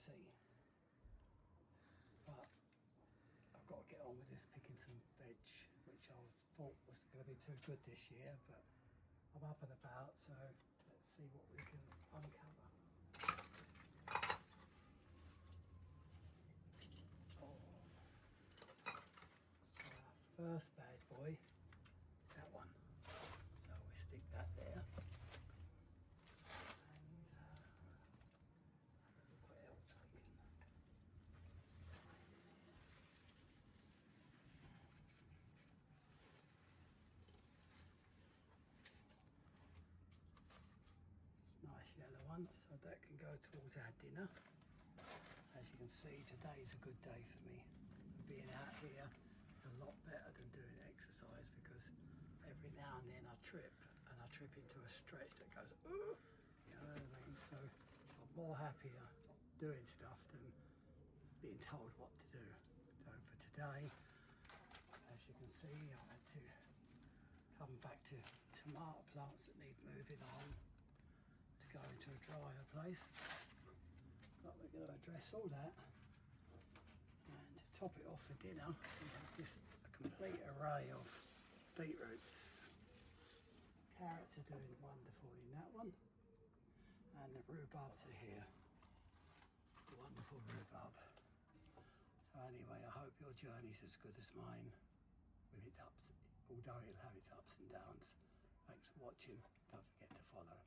see. But I've got to get on with this, picking some veg, which I thought was going to be too good this year, but I'm up and about, so let's see what we can uncover. Oh. So our first bad boy, that one. So we stick that there. And look what else we can find in here. Nice yellow one, so that can go towards our dinner. As you can see, today's a good day for me. Being out here is a lot better than doing exercise, because every now and then I trip into a stretch that goes, ooh, you know what I mean? So I'm more happier doing stuff than being told what to do. So for today, as you can see, I had to come back to tomato plants that need moving on to go into a drier place. But we're going to address all that. And to top it off for dinner, we have this complete array of beetroots. Carrots are doing wonderful in that one. And the rhubarbs are here. Wonderful rhubarb. So anyway, I hope your journey's as good as mine, with its ups, although it'll have its ups and downs. Thanks for watching. Don't forget to follow.